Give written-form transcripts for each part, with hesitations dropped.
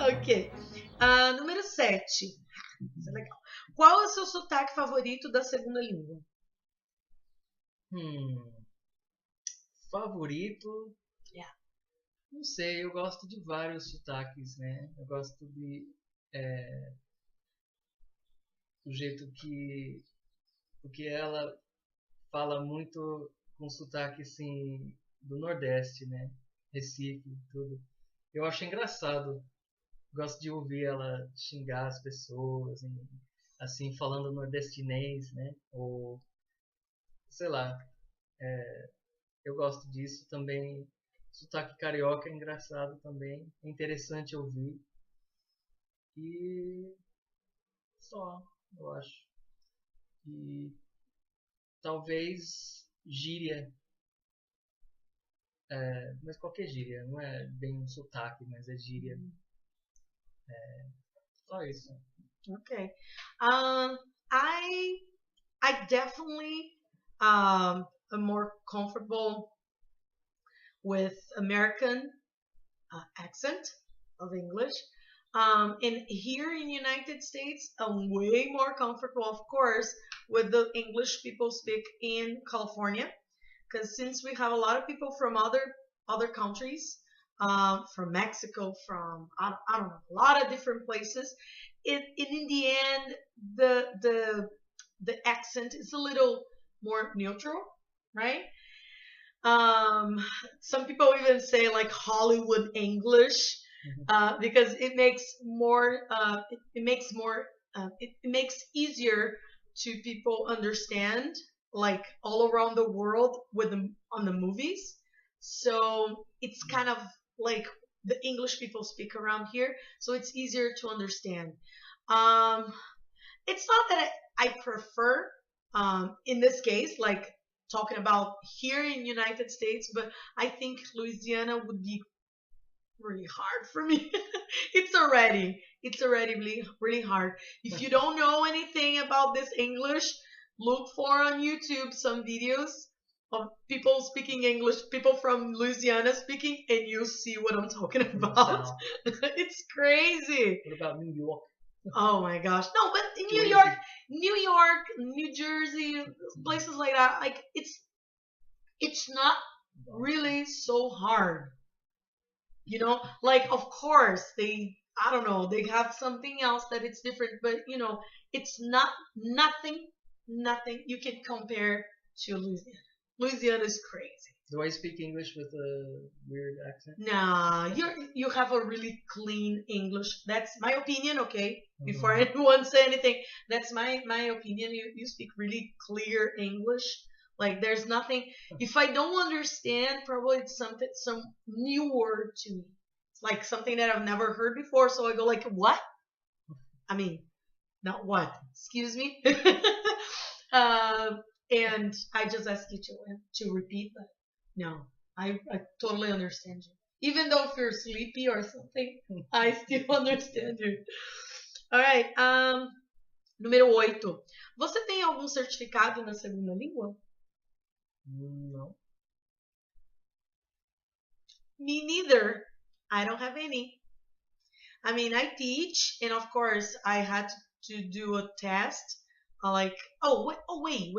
Ok. Número 7. Isso é legal. Qual é o seu sotaque favorito da segunda língua? Favorito? Yeah. Não sei, eu gosto de vários sotaques, né? Eu gosto do jeito que... Porque ela fala muito com sotaque, assim, do Nordeste, né? Recife, tudo. Eu acho engraçado. Gosto de ouvir ela xingar as pessoas, assim, falando nordestinês, né? Ou, sei lá, eu gosto disso também. Sotaque carioca é engraçado também, é interessante ouvir. E só, eu acho. E talvez gíria, mas qualquer gíria, não é bem um sotaque, mas é gíria. Só isso. Okay. I definitely am more comfortable with American accent of English. And here in the United States, I'm way more comfortable, of course, with the English people speak in California, because since we have a lot of people from other countries, from Mexico, from I don't know, a lot of different places. In the end, the accent is a little more neutral, right? Some people even say like Hollywood English, because it makes easier to people understand, like all around the world on the movies. So it's kind of like the English people speak around here, so it's easier to understand. Um, it's not that I prefer, in this case, like talking about here in United States, but I think Louisiana would be really hard for me. It's already really hard. If you don't know anything about this English, look for on YouTube some videos of people speaking English, people from Louisiana speaking, and you'll see what I'm talking about. Wow. It's crazy. What about New York? Oh my gosh. No, but in New Crazy. York, New Jersey, places like that, like it's not really so hard. Like of course I don't know, they have something else that it's different, but it's nothing you can compare to Louisiana. Louisiana is crazy. Do I speak English with a weird accent? Nah, you have a really clean English. That's my opinion, okay? Before anyone say anything, that's my opinion. You speak really clear English. Like there's nothing. If I don't understand, probably it's some new word to me. It's like something that I've never heard before. So I go like, what? I mean, not what? Excuse me. And I just ask you to repeat that. No, I totally understand you. Even though if you're sleepy or something, I still understand you. Alright, número 8. Você tem algum certificado na segunda língua? No. Me neither. I don't have any. I mean, I teach, and of course, I had to do a test. Like, wait.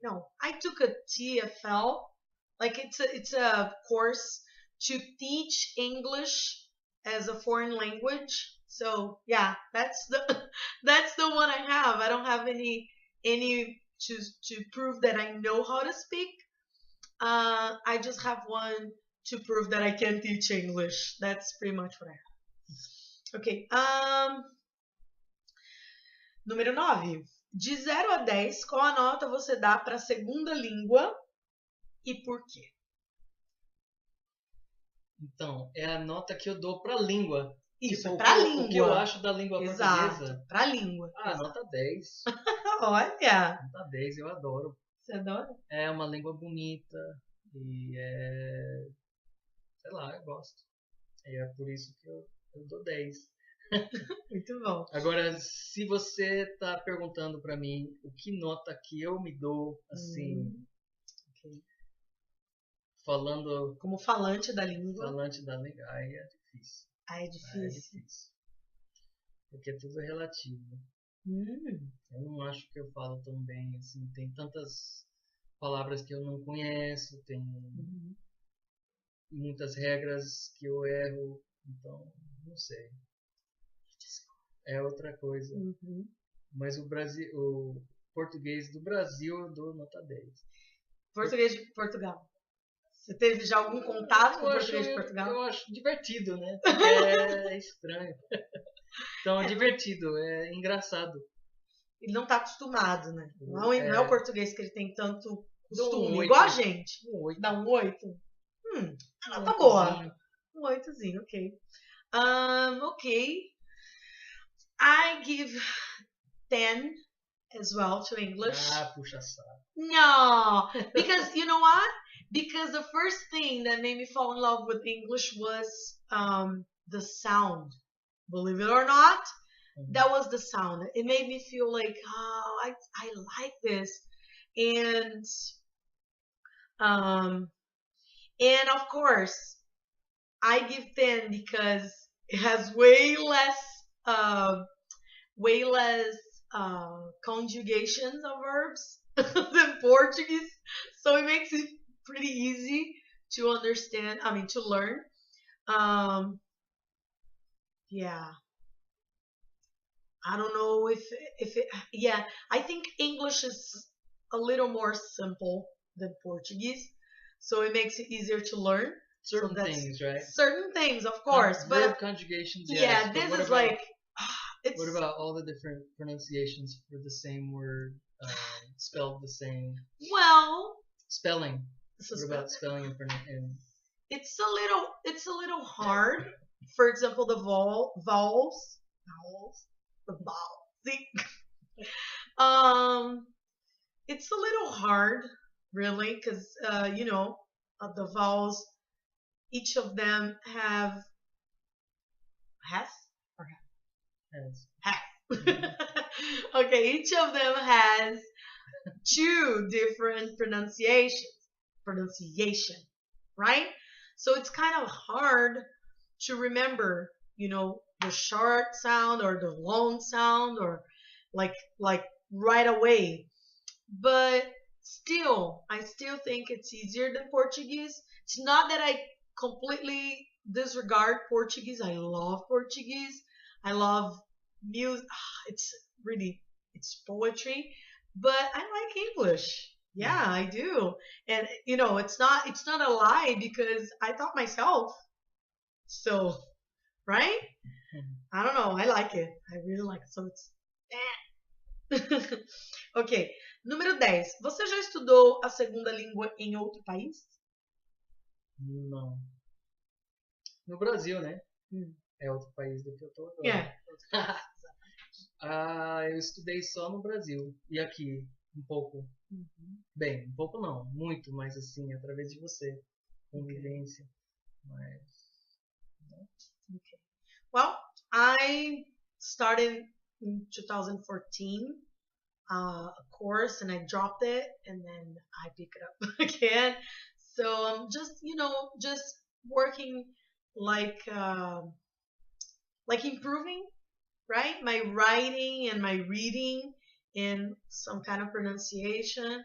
No, I took a TFL. Like, it's a course to teach English as a foreign language. So yeah, that's the that's the one I have. I don't have any to prove that I know how to speak. I just have one to prove that I can teach English. That's pretty much what I have. Okay. Número 9. De 0 a 10, qual a nota você dá para a segunda língua e por quê? Então, é a nota que eu dou para a língua. Isso, tipo, é para a língua. O que eu acho da língua Exato, portuguesa? para a língua. Nota 10. Olha! Nota 10, eu adoro. Você adora? É uma língua bonita e sei lá, eu gosto. E é por isso que eu dou 10. Muito bom. Agora, se você está perguntando para mim o que nota que eu me dou, assim, Okay. falando... Como falante da língua. Falante da língua, aí é difícil. É difícil. porque é tudo relativo. Hum, Eu não acho que eu falo tão bem, assim, tem tantas palavras que eu não conheço, tem uhum. muitas regras que eu erro, então, não sei. É outra coisa. Uhum. Mas o português do Brasil eu dou nota 10. Português de Portugal. Você teve já algum contato com o português de Portugal? Eu acho divertido, né? Porque é estranho. Então é É, divertido, é engraçado. ele não está acostumado, né? Não é o É, português que ele tem tanto dou um costume, igual a 8. gente. Um 8. Dá um 8. Um Nota boa. oitozinho. Um 8zinho, ok. Okay. I give 10 as well to English. Ah, puxa saco. No, because you know what? Because the first thing that made me fall in love with English was the sound. Believe it or not, that was the sound. It made me feel like, oh, I like this, and um, and of course, I give 10 because it has uh, way less conjugations of verbs than Portuguese, so it makes it pretty easy to understand. I mean, to learn. Um, yeah, I don't know if it. Yeah, I think English is a little more simple than Portuguese, so it makes it easier to learn. So Certain that's things, right? certain things, of course, but Verb conjugations, yes. yeah, But this is like it's what about all the different pronunciations for the same word, spelled the same? well, Spelling. so What about spelling and it's a little hard. For example, the vowels, the vowel. See, um, it's a little hard, really, because the vowels. Each of them has or as? has. Okay, each of them has two different pronunciation, right? So it's kind of hard to remember, the short sound or the long sound or like right away. But still, I still think it's easier than Portuguese. It's not that I completely disregard Portuguese. I love Portuguese. I love music. It's really it's poetry, but I like English. Yeah, I do. And it's not a lie because I taught myself. So, right? I don't know. I like it. I really like it. So it's ok. Número 10. Você já estudou a segunda língua em outro país? Não. No Brasil, né? Hum. É outro país do que eu tô É. agora. Eu estudei só no Brasil. E aqui, um pouco. Uhum. Bem, um pouco não, muito, mas assim, através de você. Convivência. Mas. Okay. Well, I started in 2014 a course and I dropped it and then I pick it up again. So I'm just working like improving, right? My writing and my reading and some kind of pronunciation.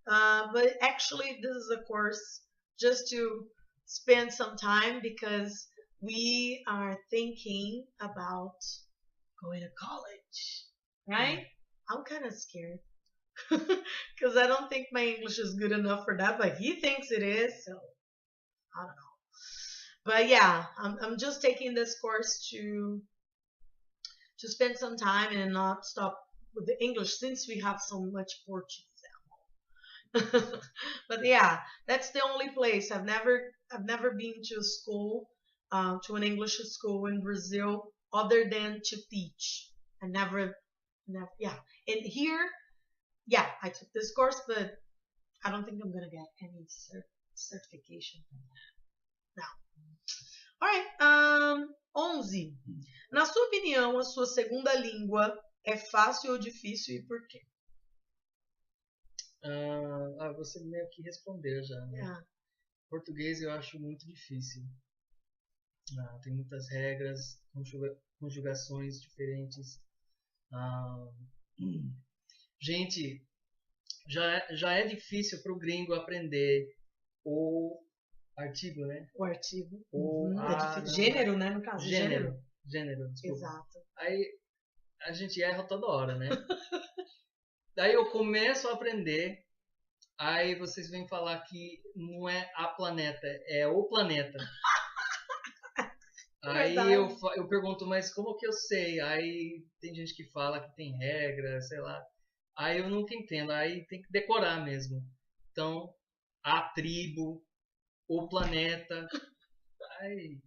But actually, this is a course just to spend some time because we are thinking about going to college, right? I'm kind of scared because I don't think my English is good enough for that, but he thinks it is, so I don't know. But yeah, I'm just taking this course to spend some time and not stop with the English since we have so much Portuguese. But yeah, that's the only place I've never been to a school, to an English school in Brazil other than to teach. I never, yeah. And here, yeah, I took this course, but I don't think I'm gonna get any certification from that. Now, all right. 11. Na sua opinião, a sua segunda língua é fácil ou difícil e por quê? Você meio que respondeu já, né? Yeah. Português eu acho muito difícil. Tem muitas regras, conjugações diferentes. Ah, gente, já é difícil para o gringo aprender o artigo, né? O artigo. O É difícil. Gênero, né? No caso, gênero. Gênero, desculpa. Exato. Aí a gente erra toda hora, né? Daí eu começo a aprender, aí vocês vêm falar que não é a planeta, é o planeta. Aí eu pergunto, mas como que eu sei? Aí tem gente que fala que tem regra, sei lá. Aí eu nunca entendo, aí tem que decorar mesmo. Então, a tribo, o planeta. Aí,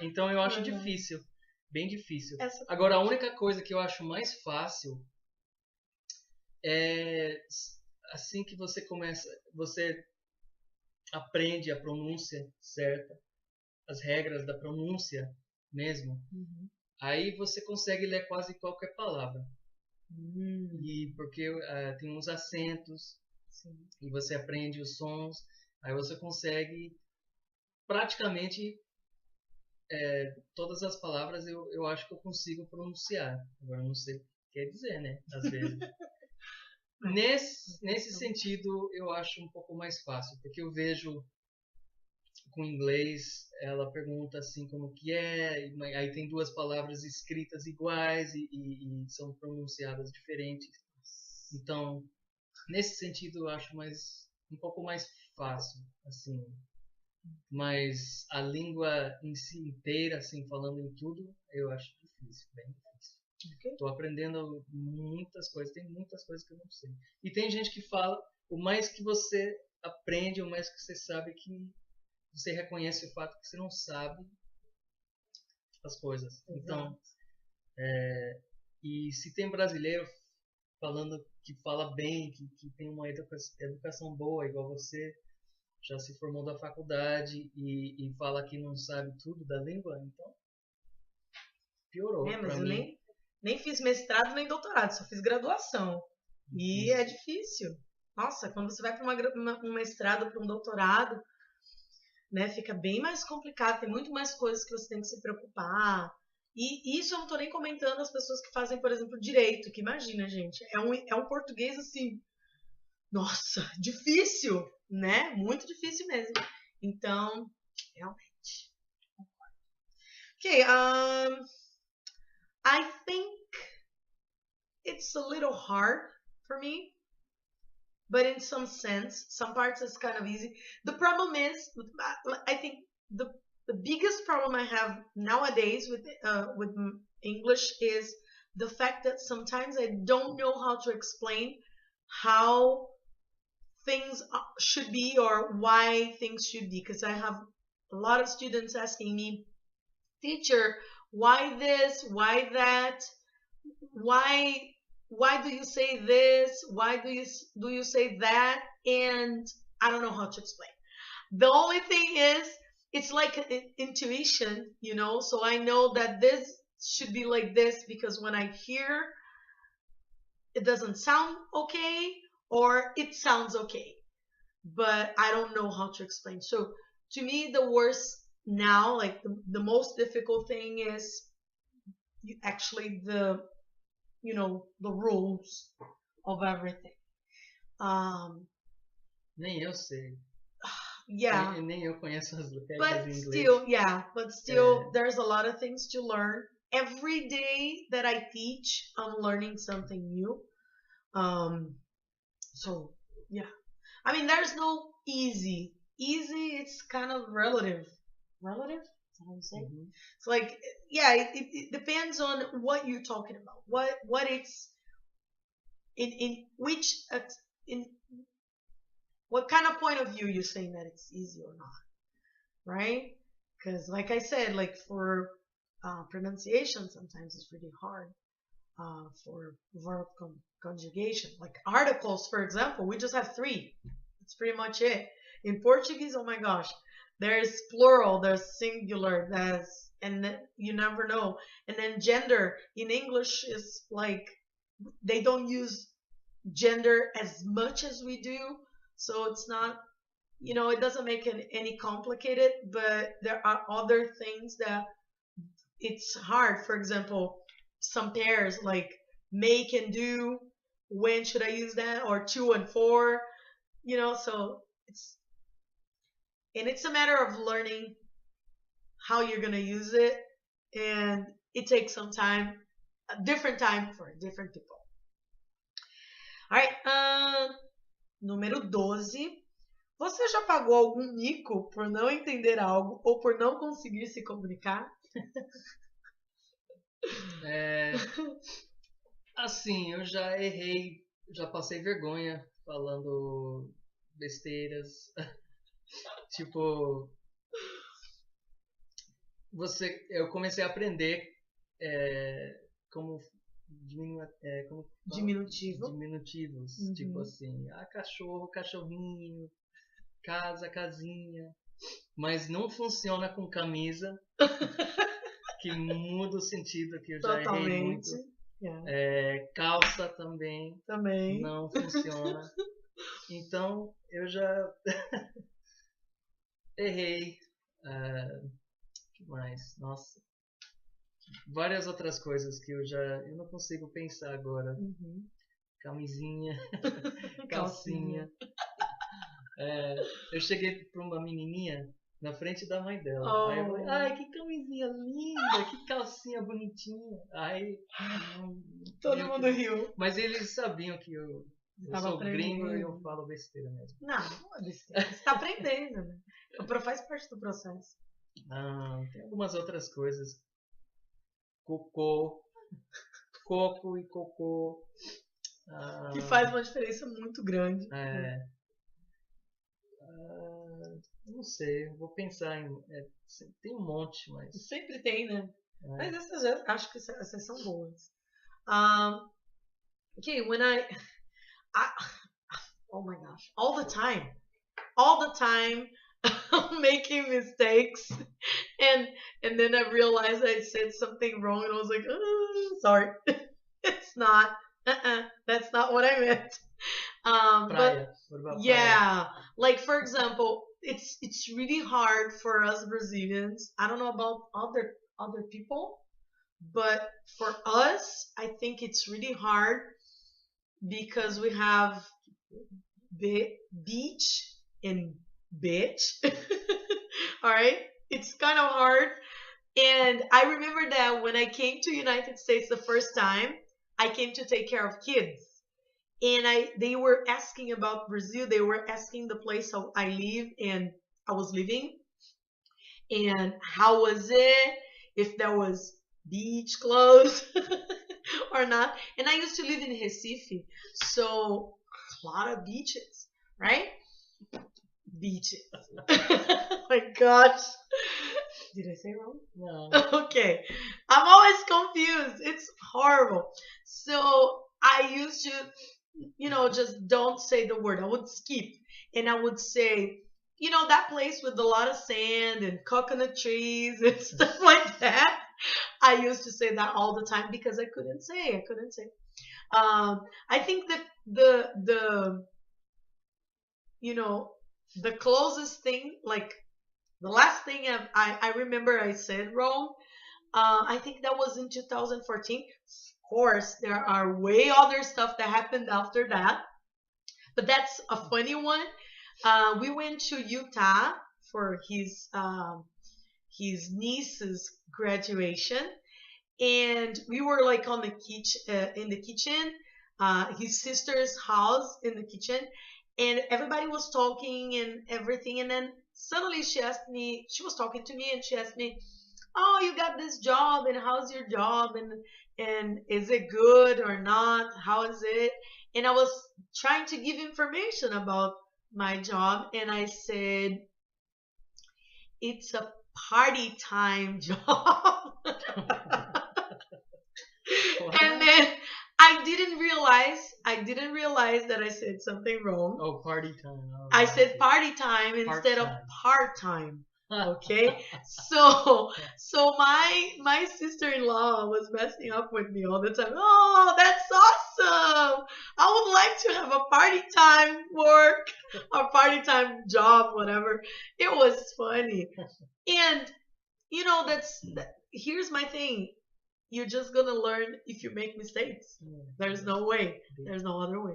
então eu acho difícil, bem difícil. Agora, a única coisa que eu acho mais fácil é assim que você começa, você aprende a pronúncia certa, as regras da pronúncia mesmo. Aí você consegue ler quase qualquer palavra. E porque tem uns acentos. Sim. E você aprende os sons, aí você consegue praticamente todas as palavras eu acho que eu consigo pronunciar. Agora não sei o que quer dizer, né? Às vezes. Nesse sentido, eu acho um pouco mais fácil, porque eu vejo com inglês, ela pergunta assim como que é, aí tem duas palavras escritas iguais e são pronunciadas diferentes. Então, nesse sentido, eu acho um pouco mais fácil, assim. Mas a língua em si inteira, assim, falando em tudo, eu acho difícil, bem difícil. Estou aprendendo muitas coisas, tem muitas coisas que eu não sei. E tem gente que fala, o mais que você aprende, o mais que você sabe que você reconhece o fato que você não sabe as coisas. Exato. Então, e se tem brasileiro falando que fala bem, que tem uma educação boa, igual você, já se formou da faculdade e fala que não sabe tudo da língua, então piorou. Mas eu nem fiz mestrado nem doutorado, só fiz graduação. E é difícil. Nossa, quando você vai para um mestrado, para um doutorado, né, fica bem mais complicado, tem muito mais coisas que você tem que se preocupar. E isso eu não estou nem comentando as pessoas que fazem, por exemplo, direito, que imagina, gente, é um português assim, nossa, difícil, né? Muito difícil mesmo. Então, realmente. Okay, I think it's a little hard for me, but in some sense, some parts it's kind of easy. The problem is, I think the biggest problem I have nowadays with English is the fact that sometimes I don't know how to explain how things should be or why things should be, because I have a lot of students asking me, teacher, why this, why that, why do you say this, why do you say that, and I don't know how to explain. The only thing is, it's like intuition, so I know that this should be like this because when I hear it doesn't sound okay or it sounds okay, but I don't know how to explain. So to me, the worst now, like the most difficult thing is actually the rules of everything. Nem eu sei. Yeah. Nem eu conheço as regras em inglês. But still, there's a lot of things to learn. Every day that I teach, I'm learning something new. So, yeah. I mean, there's no easy. Easy, it's kind of relative. Relative? Is that how you say? Mm-hmm. It's like, yeah, it depends on what you're talking about. What it's in what kind of point of view you're saying that it's easy or not, right? Because, like I said, like for pronunciation, sometimes it's really hard. For verb conjugation, like articles, for example, we just have 3. That's pretty much it. In Portuguese, oh my gosh, there's plural, there's singular, and you never know. And then gender in English is like they don't use gender as much as we do, so it's not it doesn't make it any complicated, but there are other things that it's hard. For example, some pairs like make and do. When should I use that? Or two and four. So it's a matter of learning how you're gonna use it, and it takes some time, a different time for different people. Alright, número 12. Você já pagou algum mico por não entender algo ou por não conseguir se comunicar? Assim, eu já errei, já passei vergonha falando besteiras. Tipo, eu comecei a aprender como, como Diminutivo. diminutivos. Tipo assim, cachorro, cachorrinho, casa, casinha. Mas não funciona com camisa, que muda o sentido, que eu já errei muito. Calça também não funciona. Então eu já errei. Que mais? Nossa, várias outras coisas que eu não consigo pensar agora. Camisinha, calcinha. Eu cheguei para uma menininha na frente da mãe dela. Aí eu falei, ai, que camisinha linda, que calcinha bonitinha. Aí todo mundo riu. Mas eles sabiam que eu sou gringo e eu falo besteira mesmo. Não é besteira. Você está aprendendo, né? Faz parte do processo. Tem algumas outras coisas. Cocô, coco e cocô. Que faz uma diferença muito grande. Não sei, vou pensar em. Tem um monte, mas. Sempre tem, né? Mas essas acho que essas são boas. Okay, when I oh my gosh, all the time I'm making mistakes, and then I realized I said something wrong, and I was like, sorry, it's not. That's not what I meant. But what about yeah, like for example, it's really hard for us Brazilians. I don't know about other people, but for us, I think it's really hard because we have beach and bitch. All right, it's kind of hard. And I remember that when I came to United States the first time, I came to take care of kids. And they were asking about Brazil. They were asking the place how I live and I was living. And how was it? If there was beach clothes or not. And I used to live in Recife. So a lot of beaches, right? Beaches. Oh my gosh. Did I say wrong? No. Okay. I'm always confused. It's horrible. So I used to, just don't say the word. I would skip. And I would say, that place with a lot of sand and coconut trees and stuff like that. I used to say that all the time because I couldn't say. I think that the closest thing, like the last thing I remember I said wrong, I think that was in 2014. Of course, there are way other stuff that happened after that, but that's a funny one. We went to Utah for his niece's graduation, and we were like on the in the kitchen, his sister's house in the kitchen, and everybody was talking and everything, and then suddenly she was talking to me, and she asked me, oh, you got this job, and how's your job, and is it good or not, how is it? And I was trying to give information about my job, and I said, it's a party time job. And then I didn't realize that I said something wrong. Oh, party time. Oh, I said party time instead of part-time. Okay, so my sister-in-law was messing up with me all the time. Oh, that's awesome! I would like to have a party time work or party time job, whatever. It was funny. And here's my thing. You're just gonna learn if you make mistakes. Yeah, There's no way. There's no other way.